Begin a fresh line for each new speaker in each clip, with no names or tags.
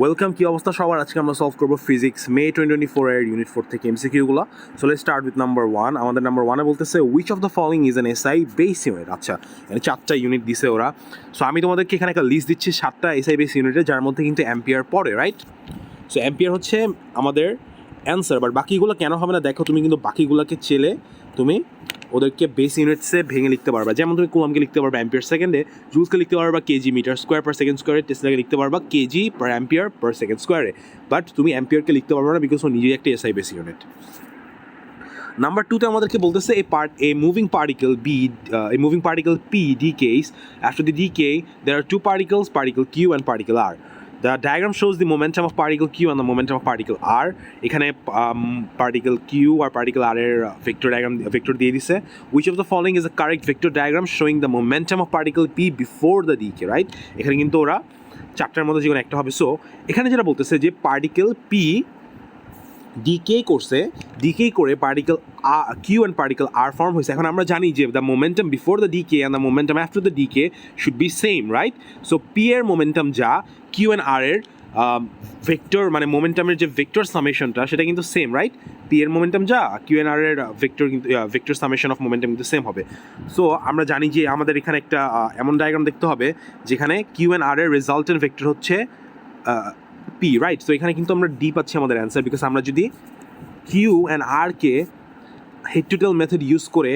Welcome, কি অবস্থা সবার? আজকে আমরা সলভ করবো ফিজিক্স মে 2024 এর ইউনিট 4 থেকে এমসিকিউগুলো। So let's start with number 1। আমাদের নাম্বার 1-এ বলতেছে which of the following is an SI base unit. আচ্ছা, এখানে 4টা ইউনিট দিছে ওরা। সো আমি তোমাদেরকে এখানে একটা লিস্ট দিচ্ছি 7টা এসআই বেস ইউনিটে, যার মধ্যে কিন্তু অ্যাম্পিয়ার পড়ে, রাইট? সো অ্যাম্পিয়ার হচ্ছে আমাদের অ্যান্সার, বাট বাকিগুলো কেন হবে না দেখো। তুমি কিন্তু বাকিগুলোকে চেলে তুমি ওদেরকে বেস ইউনিটসে ভেঙে লিখতে পারবা। যেমন তুমি কুলামকে লিখতে পারবা অ্যাম্পিয়ার সেকেন্ডে, জুলসকে লিখতে পারবা KG meter square per second স্কোয়ারে, টেসলাকে লিখতে পারবা KG per ampere per second স্কোয়ারে। বাট তুমি অ্যাম্পিয়ারকে লিখতে পারবা না, বিকজ ও নিজেই একটা এসআই বেস ইউনিট। নাম্বার 2-তে আমাদেরকে বলতেছে a moving particle P decays. After the decay, there are two particles, particle Q and particle R. The diagram shows the momentum of particle Q and the momentum of particle R. এখানে particle Q আর particle R এর vector দিয়ে দিছে. Which of the following is a correct vector diagram showing the momentum of particle P before the decay, right? এখানে কিন্তু ওরা চারটার মধ্যে যে কোনো একটা হবে। সো এখানে যেটা বলতেছে যে পার্টিকেল P ডিকে করে particle Q and particle R form হয়েছে। এখন আমরা জানি যে the momentum before the decay and the momentum after the decay should be same, right? So P এর মোমেন্টাম যা, কিউ অ্যান্ড আর এর ভেক্টর মানে মোমেন্টামের যে ভেক্টর সামেশনটা সেটা কিন্তু সেম, রাইট? পি এর মোমেন্টাম যা, কিউ অ্যান্ড আর এর ভেক্টর কিন্তু ভেক্টর সামেশন অফ মোমেন্টাম কিন্তু সেম হবে। সো আমরা জানি যে আমাদের এখানে একটা এমন ডায়াগ্রাম দেখতে হবে যেখানে কিউ অ্যান্ড আর এর রেজাল্টেন্ট ভেক্টর হচ্ছে পি, রাইট? সো এখানে কিন্তু আমরা ডি পাচ্ছি আমাদের অ্যান্সার, বিকজ আমরা যদি কিউ অ্যান্ড আরকে head to tail method use করে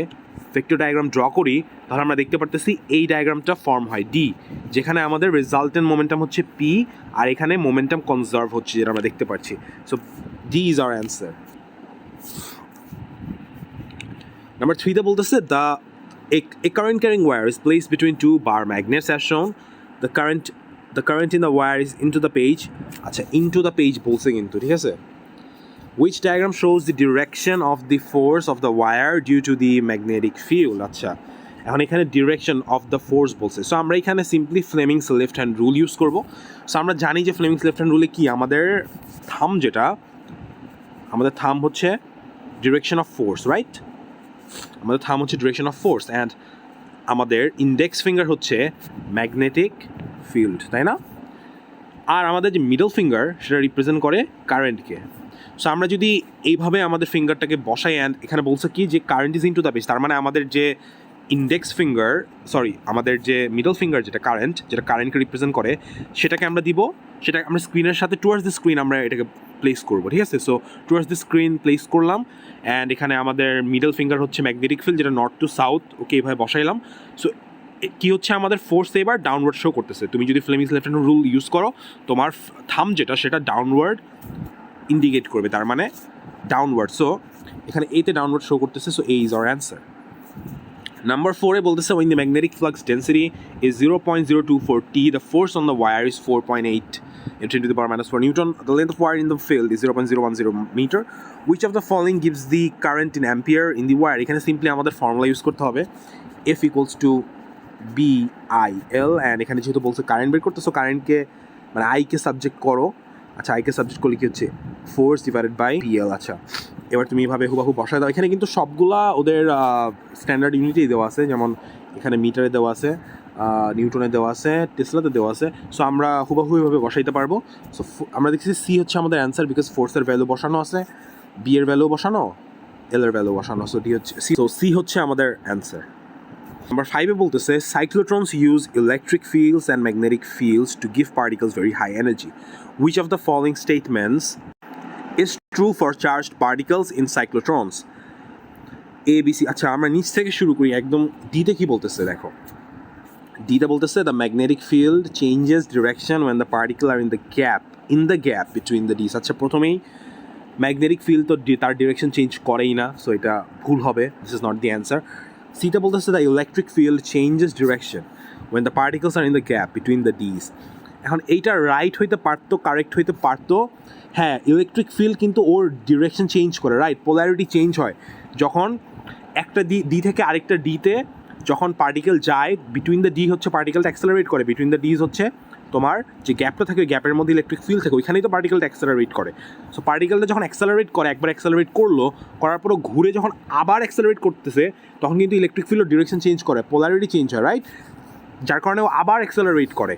ভেক্টর ডায়াগ্রাম ড্র করি, তাহলে আমরা দেখতে পারতেছি এই ডায়াগ্রামটা ফর্ম হয় ডি, যেখানে আমাদের রেজাল্টেন্ট মোমেন্টাম হচ্ছে পি আর এখানে মোমেন্টাম কনজার্ভ হচ্ছে, যেটা আমরা দেখতে পাচ্ছি। So D is our answer. Number 3-তে বলতেছে a current carrying wire is placed between two bar magnets as shown. The current in the wire is into the page. আচ্ছা, into the page বলছে কিন্তু, ঠিক আছে? Which diagram shows the direction of the force of the wire due to the magnetic field? আচ্ছা, এখন এখানে direction of the force বলছে। So আমরা এখানে simply Fleming's left hand rule use করবো। সো আমরা জানি যে ফ্লেমিংস লেফট হ্যান্ড রুলে কি আমাদের থাম হচ্ছে ডিরেকশন অফ ফোর্স, রাইট? আমাদের থাম হচ্ছে ডিরেকশন অফ ফোর্স অ্যান্ড আমাদের ইন্ডেক্স ফিঙ্গার হচ্ছে ম্যাগনেটিক ফিল্ড, তাই না? আর আমাদের যে মিডল ফিঙ্গার সেটা রিপ্রেজেন্ট করে কারেন্টকে। সো আমরা যদি এইভাবে আমাদের ফিঙ্গারটাকে বসাই অ্যান্ড এখানে বলছে কি যে current is into the page, তার মানে আমাদের যে আমাদের যে মিডল ফিঙ্গার যেটা কারেন্টকে রিপ্রেজেন্ট করে, সেটাকে আমরা স্ক্রিনের সাথে টুয়ার্ডস দ্য স্ক্রিন আমরা এটাকে প্লেস করবো, ঠিক আছে? So towards the screen place করলাম অ্যান্ড এখানে আমাদের মিডল ফিঙ্গার হচ্ছে ম্যাগনেটিক ফিল্ড, যেটা নর্থ টু সাউথ, ওকে এইভাবে বসাইলাম। সো কি হচ্ছে, আমাদের ফোর্স এবার ডাউনওয়ার্ড শো করতেছে। তুমি যদি Fleming's left hand rule use করো, তোমার থাম সেটা ডাউনওয়ার্ড ইন্ডিকেট করবে, তার মানে ডাউনওয়ার্ড। সো এখানে এতে ডাউনওয়ার্ড শো করতেছে। So A is our answer. Number 4-এ বলতেছে when the magnetic flux density is 0.024 T, the force on the wire is 4.8 into 10 to the power minus 4 Newton. The length of wire in the field is 0.010 meter. Which of the following gives the current in ampere in the wire? এখানে simply আমাদের formula use করতে হবে, F equals to BIL, and এখানে যেহেতু বলছে current বের করতে, so কারেন্টকে মানে আইকে সাবজেক্ট করো। আচ্ছা, আইকে সাবজেক্ট করলে কি হচ্ছে ফোর্স ডিভাইডেড বাই পিএল। আচ্ছা, এবার তুমি এইভাবে হুবাহু বসায় দাও। এখানে কিন্তু সবগুলা ওদের স্ট্যান্ডার্ড ইউনিটেই দেওয়া আছে, যেমন এখানে মিটারে দেওয়া আছে, নিউটনে দেওয়া আছে, টেসলাতে দেওয়া আছে। সো আমরা হুবাহু এইভাবে বসাইতে পারবো। সো আমরা দেখছি সি হচ্ছে আমাদের অ্যান্সার, বিকজ ফোর্সের ভ্যালু বসানো আছে, বি এর ভ্যালু বসানো, এল এর ভ্যালু বসানো। সো ডি হচ্ছে সি। সো সি হচ্ছে আমাদের অ্যান্সার। Number 5-এ বলতেছে cyclotrons use electric fields and magnetic fields to give particles very high energy. Which of the following statements is true for charged particles in cyclotrons? A, B, C. আচ্ছা, আমরা নিচ থেকে শুরু করি। একদম ডিতে কি বলতেছে দেখো। ডিতে বলতেছে the magnetic field changes direction when the particles are in the gap between the D's. আচ্ছা, প্রথমেই ম্যাগনেটিক ফিল্ড তো তার ডিরেকশন চেঞ্জ করেই না, সো এটা ভুল হবে, this is not the answer. সিটা বলতেছে the electric field changes direction when the particles are in the gap between the dees. এখন এইটা রাইট হইতে পারতো, কারেক্ট হইতে পারতো। হ্যাঁ, ইলেকট্রিক ফিল্ড কিন্তু ওর ডিরেকশন চেঞ্জ করে, রাইট? পোলারিটি চেঞ্জ হয় যখন একটা ডি থেকে আরেকটা ডিতে যখন পার্টিকেল যায়, বিটুইন দ্য ডি হচ্ছে পার্টিকেলটা অ্যাক্সেলারেট করে, বিটুইন দ্য ডিজ হচ্ছে তোমার যে গ্যাপটা থাকে, ওই গ্যাপের মধ্যে ইলেকট্রিক ফিল্ড থাকে, ওইখানেই তো পার্টিকেলটা অ্যাক্সেলারেট করে। সো পার্টিকেলটা যখন অ্যাক্সেলারেট করে, একবার অ্যাক্সেলারেট করার পরও ঘুরে যখন আবার অ্যাক্সেলারেট করতেছে, তখন কিন্তু ইলেকট্রিক ফিল্ডের ডিরেকশন চেঞ্জ করে, পোলারিটি চেঞ্জ হয়, রাইট? যার কারণে ও আবার অ্যাক্সেলারেট করে।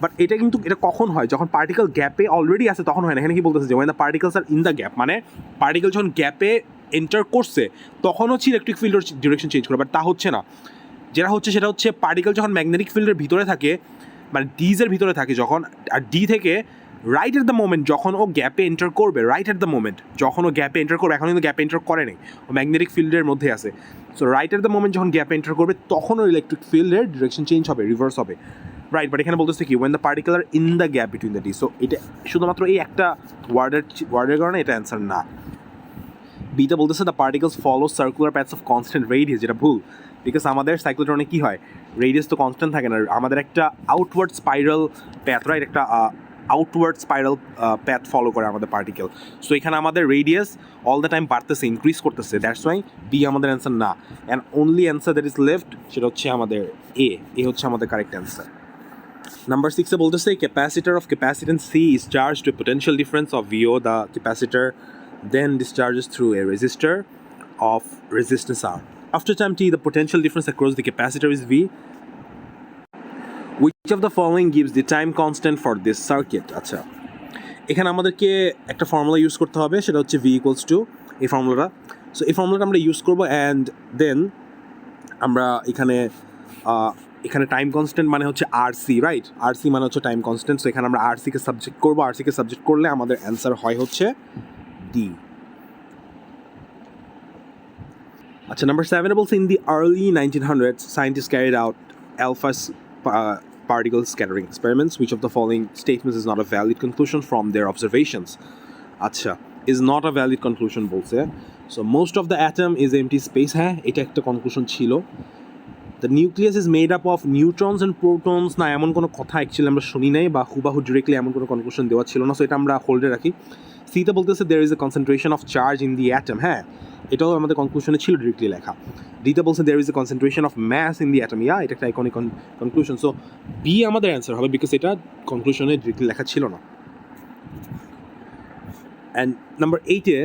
বাট এটা কিন্তু এটা কখন হয়, যখন পার্টিকেল গ্যাপে অলরেডি আছে তখন হয় না। এখানে কি বলতেছে যে when the particles are in the gap, মানে পার্টিকেল যখন গ্যাপে এন্টার করছে তখন হচ্ছে ইলেকট্রিক ফিল্ডের ডিরেকশন চেঞ্জ করে, বাট তা হচ্ছে না। যেটা হচ্ছে সেটা হচ্ছে পার্টিকেল যখন ম্যাগনেটিক ফিল্ডের ভিতরে থাকে, মানে ডিজের ভিতরে থাকে যখন, আর ডি থেকে রাইট এট দ্য মোমেন্ট যখন ও গ্যাপে এন্টার করবে, রাইট এট দ্য মোমেন্ট যখন ও গ্যাপে এন্টার করবে, এখন কিন্তু গ্যাপে এন্টার করে নেই, ও ম্যাগনেটিক ফিল্ডের মধ্যে আছে। So right at the moment যখন গ্যাপে এন্টার করবে তখন ওর ইলেকট্রিক ফিল্ডের ডিরেকশন চেঞ্জ হবে, রিভার্স হবে, রাইট। বাট এখানে বলতেছে কি when the particle are in the gap between the D. So এটা শুধুমাত্র এই একটা ওয়ার্ডের কারণে এটা অ্যান্সার না। বিটা বলতেছে the particles follow circular paths of constant radius, যেটা ভুল, বিকজ আমাদের সাইক্লোট্রনে কী হয়, রেডিয়াস তো কনস্ট্যান্ট থাকে না, আমাদের একটা আউটওয়ার্ড স্পাইরাল প্যাথ, রাইট, একটা আউটওয়ার্ড স্পাইরাল প্যাথ ফলো করে আমাদের পার্টিকেল। সো এখানে আমাদের রেডিয়াস অল দ্য টাইম বাড়তেছে, ইনক্রিজ করতেছে, দ্যাটস ওয়াই বি আমাদের অ্যান্সার না। And only answer that is left সেটা হচ্ছে আমাদের এ হচ্ছে আমাদের কারেক্ট অ্যান্সার। Number 6 বলতেছে capacitor of capacitance C is charged to a potential difference of VO. The capacitor then discharges through a resistor of resistance R. After time T, the potential difference across the capacitor is V. Which of the following gives the time constant for this circuit? আচ্ছা, এখানে আমাদেরকে একটা formula use করতে হবে, সেটা হচ্ছে V equals to এই ফর্মুলাটা। সো এই ফর্মুলাটা আমরা ইউজ করবো, অ্যান্ড দেন আমরা এখানে টাইম কনস্ট্যান্ট মানে হচ্ছে আরসি, রাইট, আরসি মানে হচ্ছে টাইম কনস্ট্যান্ট। সো এখানে আমরা আরসিকে সাবজেক্ট করবো, আরসিকে সাবজেক্ট করলে আমাদের অ্যান্সার হয় হচ্ছে ডি। আচ্ছা, নাম্বার 7 বলছে in the early 1900s scientists carried out alpha particle scattering experiments. Which of the following statements is not a valid conclusion from their observations? আচ্ছা, is not a valid conclusion বলছে। So most of the atom is empty space, হ্যাঁ এটা একটা conclusion ছিল। The nucleus is made up of neutrons and protons, না এমন কোনো কথা অ্যাকচুয়ালি আমরা শুনি নাই, বা হুবাহু ডিরেক্টলি এমন কোনো কনক্লুশন দেওয়া ছিল না, সো এটা আমরা হোল্ডে রাখি। সিতে বলতেছে there is a concentration of charge in the atom, হ্যাঁ এটাও আমাদের কনক্লুশনে ছিল ডিরেক্টলি লেখা। ডিতে বলছে there is a concentration of mass in the atom, এটা একটা আইকনিক কনক্লুশন। সো বি আমাদের অ্যান্সার হবে, বিকজ এটা কনক্লুশনে ডিরেক্টলি লেখা ছিল না। অ্যান্ড নাম্বার 8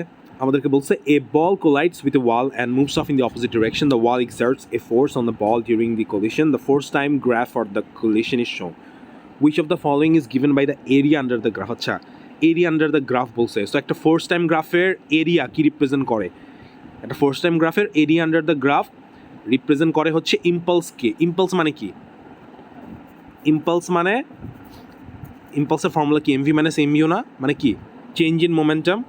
আমাদেরকে বলছে এ বল collides with a wall and moves off in the opposite direction. The wall exerts a force on the ball during the collision. The force time graph for the collision is shown. Which of the following is given by the area under the graph? আচ্ছা, area under the graph বলছে। So একটা force time গ্রাফের area কি represent করে? একটা force time গ্রাফের area under the graph represent করে হচ্ছে ইম্পালসকে। ইম্পালস মানে কি? ইম্পালসের ফর্মুলা কি? এমভি মানে এমইউ না, মানে কি? Change in momentum.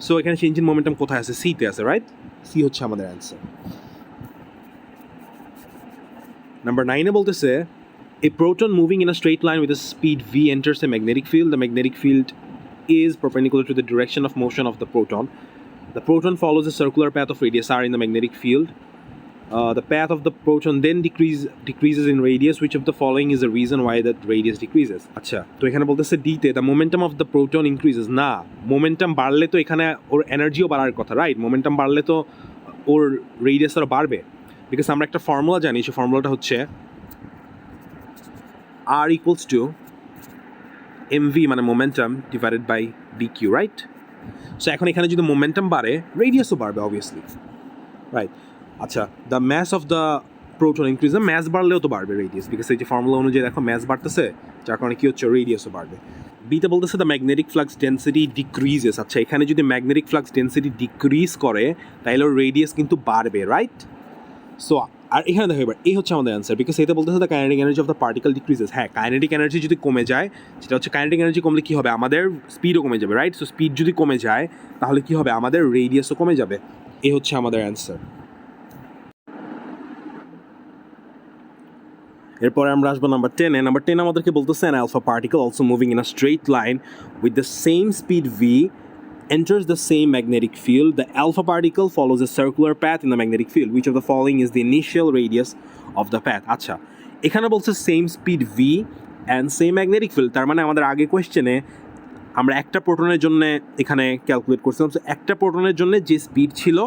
সো এখানে চেঞ্জ ইন মোমেন্টাম কোথায় আছে? সিতে আছে, রাইট, সি হচ্ছে আমাদের অ্যান্সার। নাম্বার 9 বলতেছে a proton moving in a straight line with a speed v enters a magnetic field. The magnetic field is perpendicular to the direction of motion of the proton. The proton follows a circular path of radius r in the magnetic field. The path of the proton then decreases in radius. Which of the following is the reason why that radius decreases? আচ্ছা, তো এখানে বলতেছে ডিতে the momentum of the proton increases. না, momentum বাড়লে তো এখানে ওর এনার্জিও বাড়ার কথা, রাইট? মোমেন্টাম বাড়লে তো ওর রেডিয়াস আরও বাড়বে, বিকজ আমরা একটা ফর্মুলা জানি, সেই ফর্মুলাটা হচ্ছে R equals to mv মানে momentum divided by dq, right? So এখন এখানে যদি মোমেন্টাম বাড়ে রেডিয়াসও বাড়বে অবভিয়াসলি, রাইট? আচ্ছা, the mass of the proton increase, mass বাড়লেও তো বাড়বে রেডিয়াস, বিকজ এই যে ফর্মুলা অনুযায়ী দেখো ম্যাস বাড়তেছে, যার কারণে কী হচ্ছে, রেডিয়াসও বাড়বে। বিতে বলতেছে the magnetic flux density decreases. আচ্ছা, এখানে যদি ম্যাগনেটিক ফ্লাক্স ডেন্সিটি ডিক্রিজ করে তাহলে ওর রেডিয়াস কিন্তু বাড়বে, রাইট? সো আর এখানে দেখো এবার এই হচ্ছে আমাদের অ্যান্সার, বিকজ এটা বলতেছে the kinetic energy of the particle decreases. হ্যাঁ, কাইনেটিক এনার্জি যদি কমে যায়, সেটা হচ্ছে কাইনেটিক এনার্জি কমলে কী হবে, আমাদের স্পিডও কমে যাবে, রাইট? সো স্পিড যদি কমে যায় তাহলে কী হবে, আমাদের রেডিয়াসও কমে যাবে। এই হচ্ছে আমাদের অ্যান্সার। এরপরে আমরা আসবো নাম্বার 10 নাম্বার 10 আমাদেরকে বলতেছে an alpha particle also moving in a straight line with the same speed v enters the same magnetic field. The alpha particle follows a circular path in the magnetic field. Which of the following is the initial radius of the path? আচ্ছা, এখানে বলছে same speed v and same magnetic field, তার মানে আমাদের আগে কোয়েশ্চেনে আমরা একটা প্রোটনের জন্য এখানে ক্যালকুলেট করছিলাম, সো একটা প্রোটনের জন্য যে স্পিড ছিল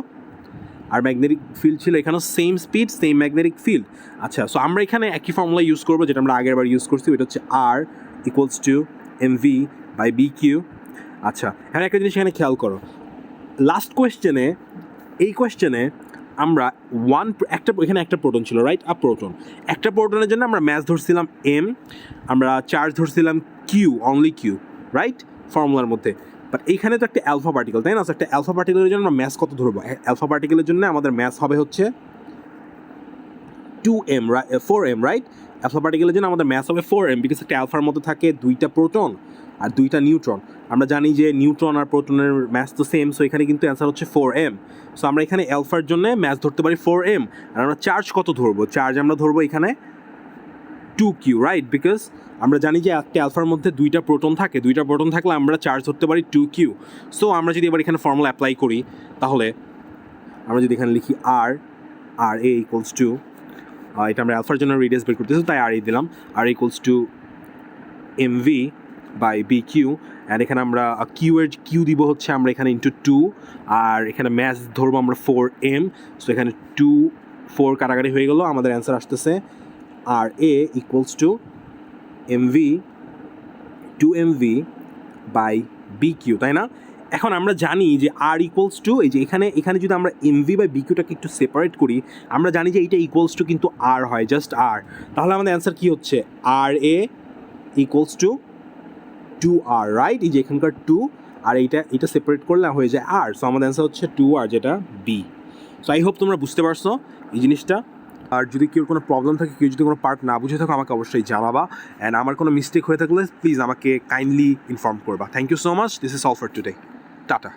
আর ম্যাগনেটিক ফিল্ড ছিল, এখানেও same speed same magnetic field. আচ্ছা, সো আমরা এখানে একই ফর্মুলা ইউজ করবো যেটা আমরা আগের বার ইউজ করছি, এটা হচ্ছে R equals to mv by bq। আচ্ছা, হ্যাঁ, একটা জিনিস এখানে খেয়াল করো, লাস্ট কোয়েশ্চেনে এই কোয়েশ্চেনে আমরা এখানে একটা প্রোটন ছিল, রাইট? আ প্রোটন, একটা প্রোটনের জন্য আমরা ম্যাস ধরছিলাম এম, আমরা চার্জ ধরছিলাম কিউ, অনলি কিউ, রাইট, ফর্মুলার মধ্যে। বাট এইখানে তো একটা অ্যালফা পার্টিকেল, তাই না? একটা অ্যালফা পার্টিকেলের জন্য আমরা ম্যাস কত ধরবো? অ্যালফা পার্টিকেলের জন্য আমাদের ম্যাস হবে হচ্ছে 2m, 4m, রাইট? অ্যালফা পার্টিকেলের জন্য আমাদের ম্যাস হবে 4m, বিকজ একটা অ্যালফার মধ্যে থাকে 2টা প্রোটন আর 2টা নিউট্রন। আমরা জানি যে নিউট্রন আর প্রোটনের ম্যাস তো সেম, সো এখানে কিন্তু অ্যান্সার হচ্ছে 4m। সো আমরা এখানে অ্যালফার জন্য ম্যাস ধরতে পারি 4m। আর আমরা চার্জ কত ধরবো? চার্জ আমরা ধরবো এখানে 2q, রাইট? বিকজ আমরা জানি যে একটা অ্যালফার মধ্যে 2টা প্রোটন থাকে, 2টা প্রোটন থাকলে আমরা চার্জ ধরতে পারি 2q। সো আমরা যদি এবার এখানে ফর্মুলা অ্যাপ্লাই করি, তাহলে আমরা যদি এখানে লিখি আর এ ইকুয়ালস টু, এটা আমরা অ্যালফার জন্য রেডিয়াস বের করতেছি, তাই আর দিলাম, R equals to mv by B Q. And এখানে আমরা কিউ দিব হচ্ছে আমরা এখানে ইন্টু 2, আর এখানে ম্যাস ধরবো আমরা 4m। সো এখানে 4 কাটাকাটি হয়ে গেল, আমাদের অ্যান্সার আসতেছে R A equals to mv 2mv by B Q, তাই না? এখন আমরা জানি যে আর ইকুয়ালস টু, এই যে এখানে যদি আমরা এমভি বাই বিকিউটাকে একটু সেপারেট করি, আমরা জানি যে এইটা ইকুয়ালস টু কিন্তু আর হয়, জাস্ট আর। তাহলে আমাদের অ্যান্সার কী হচ্ছে? আর A equals two 2r, right? এই যে এখানকার 2 আর এইটা সেপারেট করলে হয়ে যায় আর। সো আমাদের অ্যান্সার হচ্ছে 2r, যেটা বি। সো আই হোপ তোমরা বুঝতে পারছো এই জিনিসটা। আর যদি কেউ কোনো প্রবলেম থাকে, কেউ যদি কোনো পার্ট না বুঝে থাকো, আমাকে অবশ্যই জানাবা। অ্যান্ড আমার কোনো মিস্টেক হয়ে থাকলে প্লিজ আমাকে কাইন্ডলি ইনফর্ম করবা। Thank you so much. This is all for today. Tata.